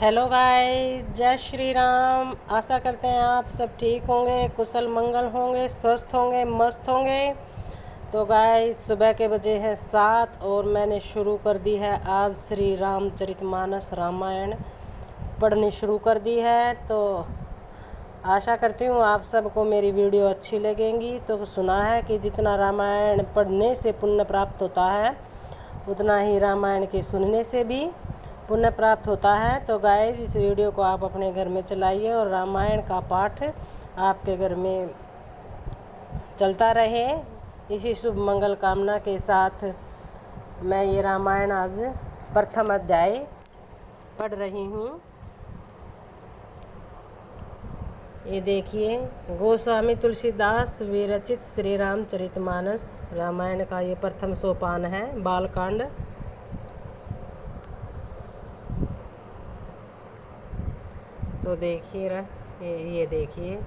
Hello guys, जय श्री राम। आशा करते हैं आप सब ठीक होंगे, कुशल मंगल होंगे, स्वस्थ होंगे, मस्त होंगे। तो गाइस सुबह के बजे हैं 7 और मैंने शुरू कर दी है आज श्री रामचरितमानस रामायण पढ़नी शुरू कर दी है। तो आशा करती हूँ आप सबको मेरी वीडियो अच्छी लगेंगी। तो सुना है कि जितना रामायण पढ़ने से पुण्य प्राप्त होता है उतना ही रामायण के सुनने से भी पुण्य प्राप्त होता है। तो गाइस इस वीडियो को आप अपने घर में चलाइए और रामायण का पाठ आपके घर में चलता रहे। इसी शुभ मंगल कामना के साथ मैं ये रामायण आज प्रथम अध्याय पढ़ रही हूँ। ये देखिए, गोस्वामी तुलसीदास विरचित श्री रामचरितमानस रामायण का ये प्रथम सोपान है, बालकांड। तो देखिए ये देखिए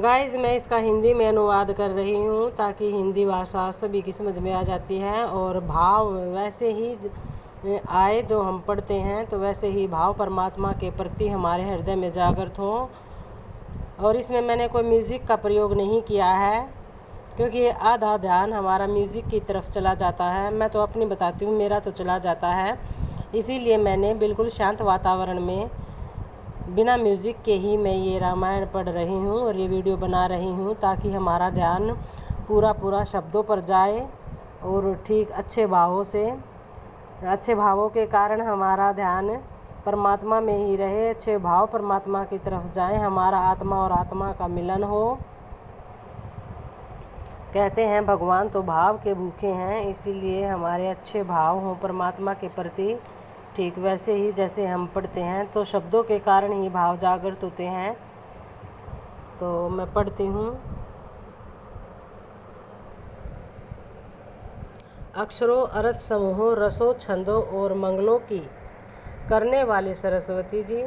गाइस, मैं इसका हिंदी में अनुवाद कर रही हूँ ताकि हिंदी भाषा सभी की समझ में आ जाती है और भाव वैसे ही आए जो हम पढ़ते हैं, तो वैसे ही भाव परमात्मा के प्रति हमारे हृदय में जागृत हो। और इसमें मैंने कोई म्यूज़िक का प्रयोग नहीं किया है क्योंकि आधा ध्यान हमारा म्यूज़िक की तरफ चला जाता है। मैं तो अपनी बताती हूँ, मेरा तो चला जाता है, इसीलिए मैंने बिल्कुल शांत वातावरण में बिना म्यूज़िक के ही मैं ये रामायण पढ़ रही हूँ और ये वीडियो बना रही हूँ ताकि हमारा ध्यान पूरा शब्दों पर जाए और ठीक अच्छे भावों के कारण हमारा ध्यान परमात्मा में ही रहे, अच्छे भाव परमात्मा की तरफ जाए, हमारा आत्मा और आत्मा का मिलन हो। कहते हैं भगवान तो भाव के भूखे हैं, इसीलिए हमारे अच्छे भाव हों परमात्मा के प्रति। ठीक वैसे ही जैसे हम पढ़ते हैं तो शब्दों के कारण ही भाव जागृत होते हैं। तो मैं पढ़ती हूँ। अक्षरों अर्थ समूहों रसों छंदों और मंगलों की करने वाले सरस्वती जी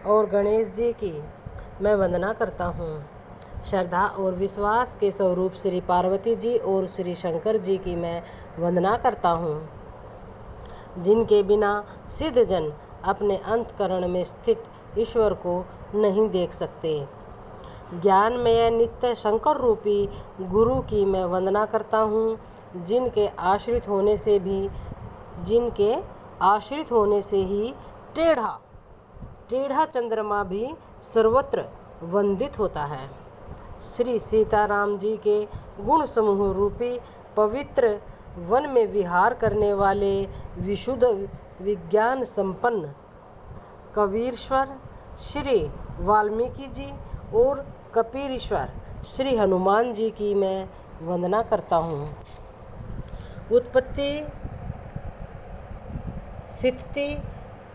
और गणेश जी की मैं वंदना करता हूँ। श्रद्धा और विश्वास के स्वरूप श्री पार्वती जी और श्री शंकर जी की मैं वंदना करता हूँ, जिनके बिना सिद्ध जन अपने अंतकरण में स्थित ईश्वर को नहीं देख सकते। ज्ञानमय नित्य शंकर रूपी गुरु की मैं वंदना करता हूँ, जिनके आश्रित होने से ही टेढ़ा चंद्रमा भी सर्वत्र वंदित होता है। श्री सीताराम जी के गुण समूह रूपी पवित्र वन में विहार करने वाले विशुद्ध विज्ञान संपन्न कवीश्वर श्री वाल्मीकि जी और कपीश्वर श्री हनुमान जी की मैं वंदना करता हूँ। उत्पत्ति स्थिति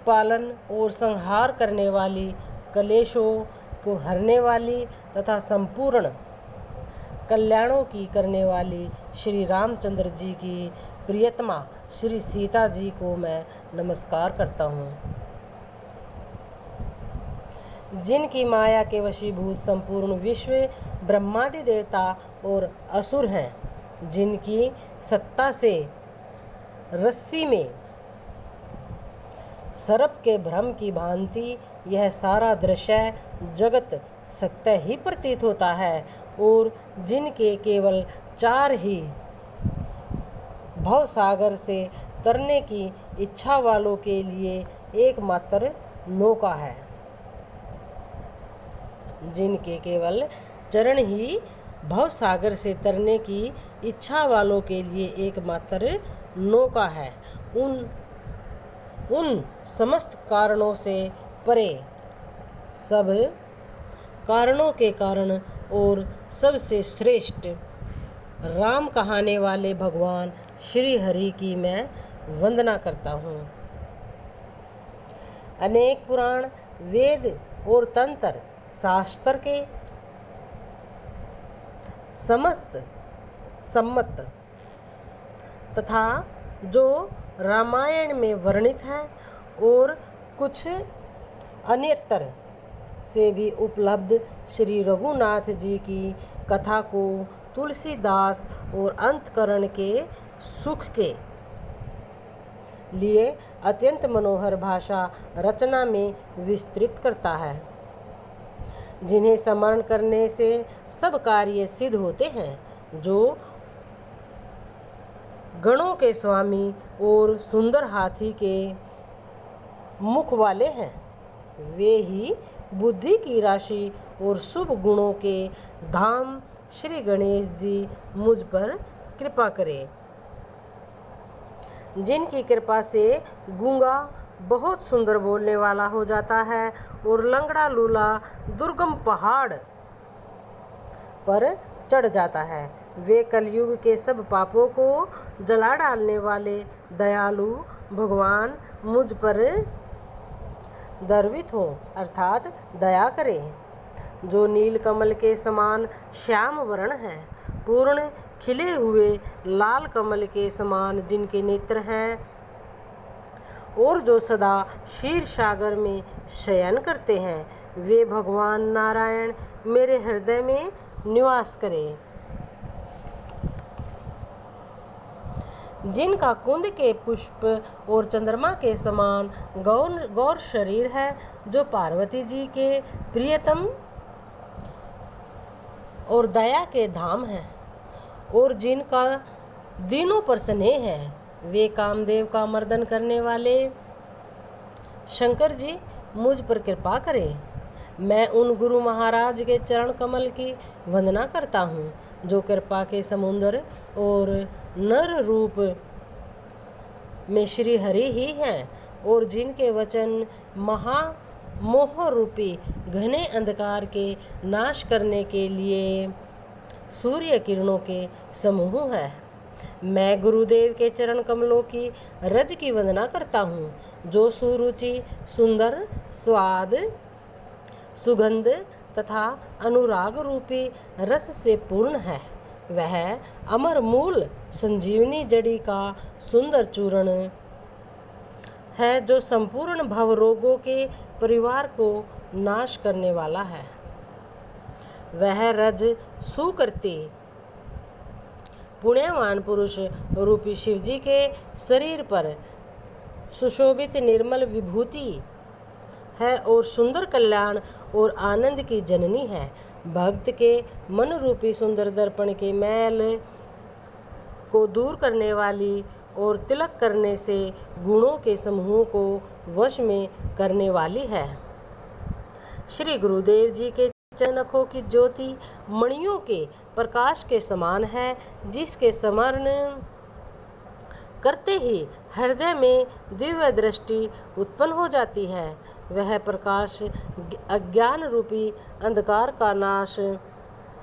पालन और संहार करने वाली, कलेशों को हरने वाली तथा संपूर्ण कल्याणों की करने वाली श्री रामचंद्र जी की प्रियतमा श्री सीता जी को मैं नमस्कार करता हूँ, जिनकी माया के वशीभूत संपूर्ण विश्व ब्रह्मादि देवता और असुर हैं, जिनकी सत्ता से रस्सी में सर्प के भ्रम की भांति यह सारा दृश्य जगत सत्य ही प्रतीत होता है और जिनके केवल 4 ही भवसागर से तरने की इच्छा वालों के लिए एकमात्र नौका है। जिनके केवल चरण ही भवसागर से तरने की इच्छा वालों के लिए एकमात्र नौका है। उन समस्त कारणों से परे, सब कारणों के कारण और सबसे श्रेष्ठ राम कहाने वाले भगवान श्री हरि की मैं वंदना करता हूँ। अनेक पुराण वेद और तंत्र शास्त्र के समस्त सम्मत तथा जो रामायण में वर्णित है और कुछ अन्यतर से भी उपलब्ध श्री रघुनाथ जी की कथा को तुलसीदास और अंतकरण के सुख के लिए अत्यंत मनोहर भाषा रचना में विस्तृत करता है, जिन्हें स्मरण करने से सब कार्य सिद्ध होते हैं। जो गणों के स्वामी और सुंदर हाथी के मुख वाले हैं, वे ही बुद्धि की राशि और शुभ गुणों के धाम श्री गणेश जी मुझ पर कृपा करें। जिनकी कृपा से गूंगा बहुत सुंदर बोलने वाला हो जाता है और लंगड़ा लूला दुर्गम पहाड़ पर चढ़ जाता है। वे कलयुग के सब पापों को जला डालने वाले दयालु भगवान मुझ पर दर्वित हो, अर्थात दया करें। जो नील कमल के समान श्याम वर्ण है, पूर्ण खिले हुए लाल कमल के समान जिनके नेत्र हैं, और जो सदा क्षीर सागर में शयन करते हैं, वे भगवान नारायण मेरे हृदय में निवास करें। जिनका कुंद के पुष्प और चंद्रमा के समान गौर शरीर है, जो पार्वती जी के प्रियतम और दया के धाम है, और जिनका दिनों पर स्नेह है, वे कामदेव का मर्दन करने वाले शंकर जी मुझ पर कृपा करें। मैं उन गुरु महाराज के चरण कमल की वंदना करता हूँ, जो कृपा के समुद्र और नर रूप में श्री हरि ही हैं, और जिनके वचन महामोह रूपी घने अंधकार के नाश करने के लिए सूर्य किरणों के समूह है। मैं गुरुदेव के चरण कमलों की रज की वंदना करता हूँ, जो सुरुचि, सुंदर, स्वाद, सुगंध तथा अनुराग रूपी रस से पूर्ण है। वह अमर मूल संजीवनी जड़ी का सुंदर चूर्ण है, जो संपूर्ण भव रोगों के परिवार को नाश करने वाला है। वह रज सुकृति पुण्यवान पुरुष रूपी शिवजी के शरीर पर सुशोभित निर्मल विभूति है और सुंदर कल्याण और आनंद की जननी है। भक्त के मन रूपी सुंदर दर्पण के मैल को दूर करने वाली और तिलक करने से गुणों के समूह को वश में करने वाली है। श्री गुरुदेव जी के चरणों की ज्योति मणियों के प्रकाश के समान है, जिसके स्मरण करते ही हृदय में दिव्य दृष्टि उत्पन्न हो जाती है। वह प्रकाश अज्ञान रूपी अंधकार का नाश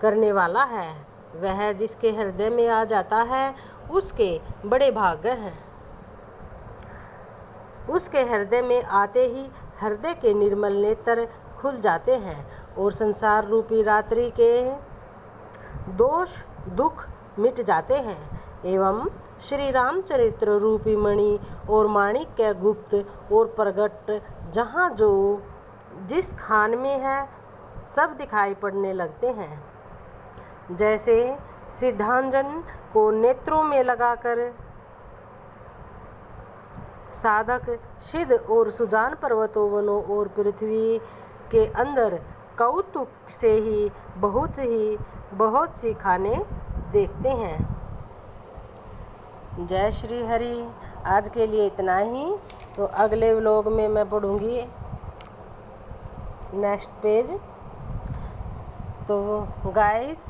करने वाला है। वह जिसके हृदय में आ जाता है, उसके बड़े भाग्य हैं। उसके हृदय में आते ही हृदय के निर्मल नेत्र खुल जाते हैं और संसार रूपी रात्रि के दोष दुख मिट जाते हैं, एवं श्री रामचरित्र रूपी मणि और माणिक्य गुप्त और प्रगट जहाँ जो जिस खान में है सब दिखाई पड़ने लगते हैं। जैसे सिद्धांजन को नेत्रों में लगाकर साधक सिद्ध और सुजान पर्वतों वनों और पृथ्वी के अंदर कौतुक से ही बहुत सी खाने देखते हैं। जय श्री हरि। आज के लिए इतना ही। तो अगले व्लॉग में मैं पढ़ूंगी नेक्स्ट पेज। तो गाइस,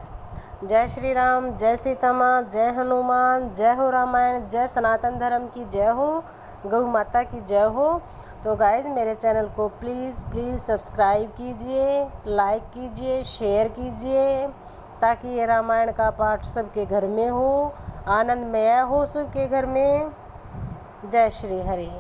जय श्री राम, जय सीता माँ, जय हनुमान, जय हो रामायण, जय सनातन धर्म की जय हो, गौ माता की जय हो। तो गाइस, मेरे चैनल को प्लीज़ सब्सक्राइब कीजिए, लाइक कीजिए, शेयर कीजिए, ताकि ये रामायण का पाठ सबके घर में हो, आनंदमय हो सबके घर में। जय श्री हरि।